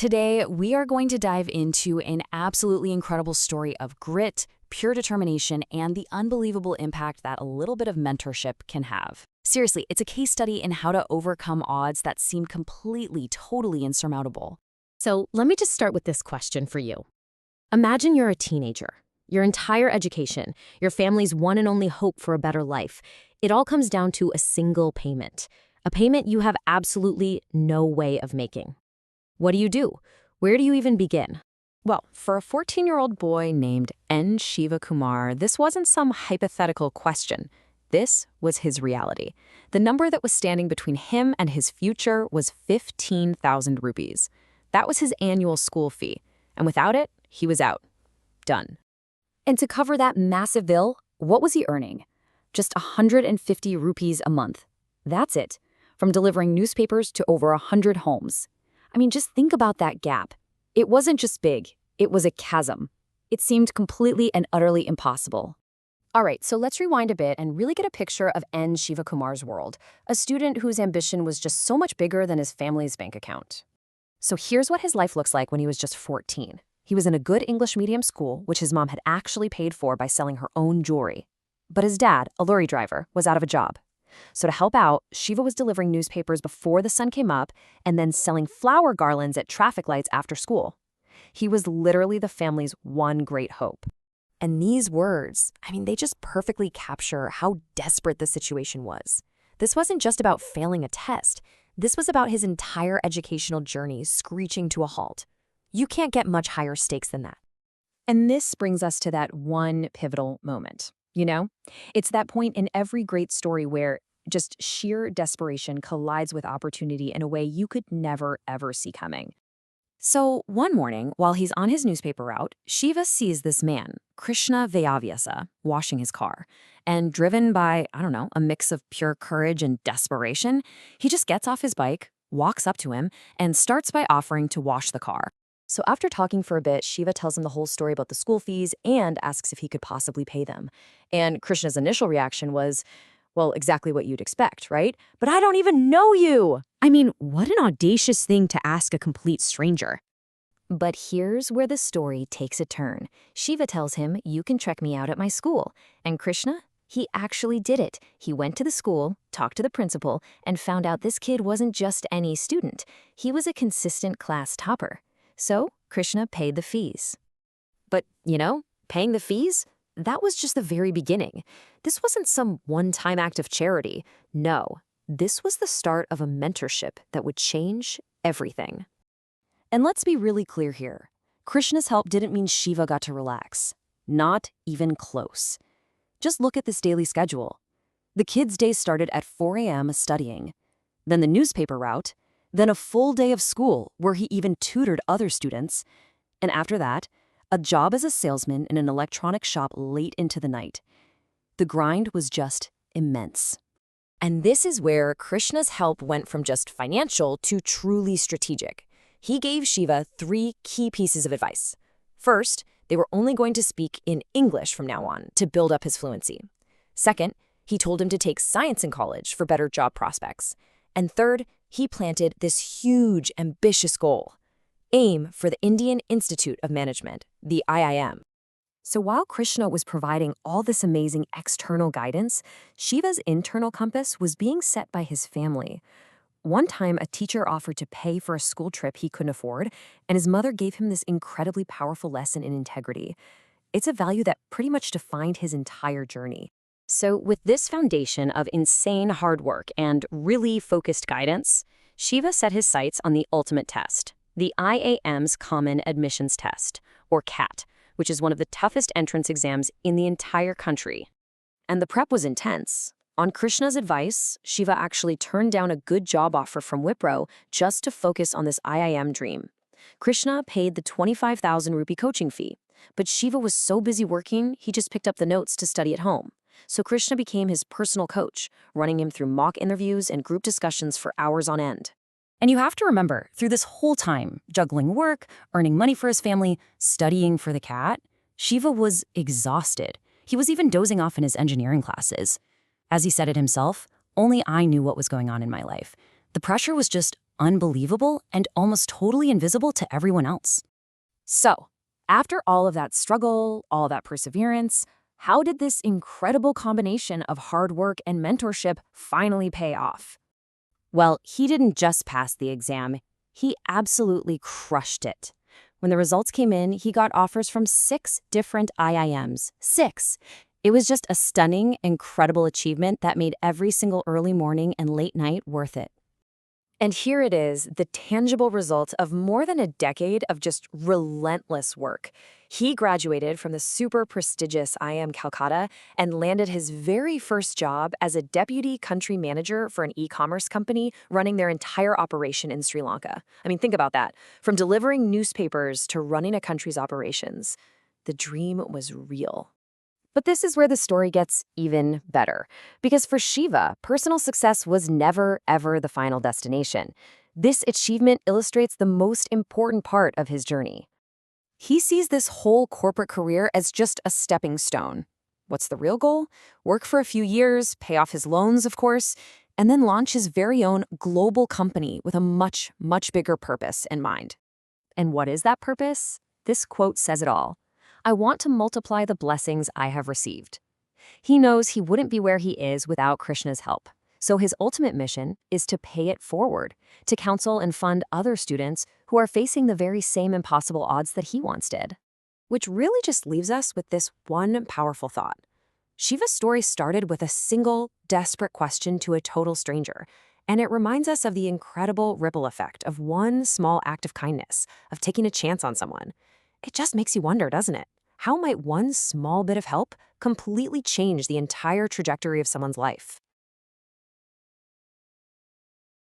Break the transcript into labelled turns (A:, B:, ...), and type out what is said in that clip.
A: Today, we are going to dive into an absolutely incredible story of grit, pure determination, and the unbelievable impact that a little bit of mentorship can have. Seriously, it's a case study in how to overcome odds that seem completely, totally insurmountable.
B: So let me just start with this question for you. Imagine you're a teenager. Your entire education, your family's one and only hope for a better life, it all comes down to a single payment. A payment you have absolutely no way of making. What do? Where do you even begin?
A: Well, for a 14-year-old boy named Shiva Kumar, this wasn't some hypothetical question. This was his reality. The number that was standing between him and his future was 15,000 rupees. That was his annual school fee. And without it, he was out. Done.
C: And to cover that massive bill, what was he earning? Just 150 rupees a month. That's it. From delivering newspapers to over 100 homes. I mean, just think about that gap. It wasn't just big, it was a chasm. It seemed completely and utterly impossible. All right, so let's rewind a bit and really get a picture of Shiva Kumar's world, a student whose ambition was just so much bigger than his family's bank account. So here's what his life looks like when he was just 14. He was in a good English medium school, which his mom had actually paid for by selling her own jewelry. But his dad, a lorry driver, was out of a job. So to help out, Shiva was delivering newspapers before the sun came up and then selling flower garlands at traffic lights after school. He was literally the family's one great hope. And these words, they just perfectly capture how desperate the situation was. This wasn't just about failing a test. This was about his entire educational journey screeching to a halt. You can't get much higher stakes than that. And this brings us to that one pivotal moment. It's that point in every great story where just sheer desperation collides with opportunity in a way you could never, ever see coming. So one morning, while he's on his newspaper route, Shiva sees this man, Krishna Vayavyasa, washing his car. And driven by, a mix of pure courage and desperation, he just gets off his bike, walks up to him, and starts by offering to wash the car. So after talking for a bit, Shiva tells him the whole story about the school fees and asks if he could possibly pay them. And Krishna's initial reaction was, well, exactly what you'd expect, right? But I don't even know you!
B: What an audacious thing to ask a complete stranger.
C: But here's where the story takes a turn. Shiva tells him, you can check me out at my school. And Krishna? He actually did it. He went to the school, talked to the principal, and found out this kid wasn't just any student. He was a consistent class topper. So Krishna paid the fees. But, paying the fees? That was just the very beginning. This wasn't some one-time act of charity. No, this was the start of a mentorship that would change everything. And let's be really clear here. Krishna's help didn't mean Shiva got to relax. Not even close. Just look at this daily schedule. The kid's day started at 4 a.m. studying. Then the newspaper route. Then a full day of school where he even tutored other students. And after that, a job as a salesman in an electronic shop late into the night. The grind was just immense. And this is where Krishna's help went from just financial to truly strategic. He gave Shiva 3 key pieces of advice. First, they were only going to speak in English from now on to build up his fluency. Second, he told him to take science in college for better job prospects. And third, he planted this huge, ambitious goal. Aim for the Indian Institute of Management, the IIM. So while Krishna was providing all this amazing external guidance, Shiva's internal compass was being set by his family. One time, a teacher offered to pay for a school trip he couldn't afford, and his mother gave him this incredibly powerful lesson in integrity. It's a value that pretty much defined his entire journey. So with this foundation of insane hard work and really focused guidance, Shiva set his sights on the ultimate test, the IAM's Common Admissions Test, or CAT, which is one of the toughest entrance exams in the entire country. And the prep was intense. On Krishna's advice, Shiva actually turned down a good job offer from Wipro just to focus on this IIM dream. Krishna paid the 25,000 rupee coaching fee, but Shiva was so busy working, he just picked up the notes to study at home. So Krishna became his personal coach, running him through mock interviews and group discussions for hours on end. And you have to remember, through this whole time, juggling work, earning money for his family, studying for the CAT, Shiva was exhausted. He was even dozing off in his engineering classes. As he said it himself, only I knew what was going on in my life. The pressure was just
B: unbelievable, and almost totally invisible to everyone else.
A: So, after all of that struggle, all that perseverance, how did this incredible combination of hard work and mentorship finally pay off?
B: Well, he didn't just pass the exam, he absolutely crushed it. When the results came in, he got offers from 6 different IIMs. 6! It was just a stunning, incredible achievement that made every single early morning and late night worth it.
A: And here it is, the tangible result of more than a decade of just relentless work. He graduated from the super prestigious IIM Calcutta and landed his very first job as a deputy country manager for an e-commerce company running their entire operation in Sri Lanka. I mean, think about that. From delivering newspapers to running a country's operations, the dream was real. But this is where the story gets even better. Because for Shiva, personal success was never, ever the final destination. This achievement illustrates the most important part of his journey. He sees this whole corporate career as just a stepping stone. What's the real goal? Work for a few years, pay off his loans, of course, and then launch his very own global company with a much, much bigger purpose in mind. And what is that purpose? This quote says it all. I want to multiply the blessings I have received. He knows he wouldn't be where he is without Krishna's help. So his ultimate mission is to pay it forward, to counsel and fund other students who are facing the very same impossible odds that he once did. Which really just leaves us with this one powerful thought. Shiva's story started with a single, desperate question to a total stranger, and it reminds us of the incredible ripple effect of one small act of kindness, of taking a chance on someone. It just makes you wonder, doesn't it? How might one small bit of help completely change the entire trajectory of someone's life?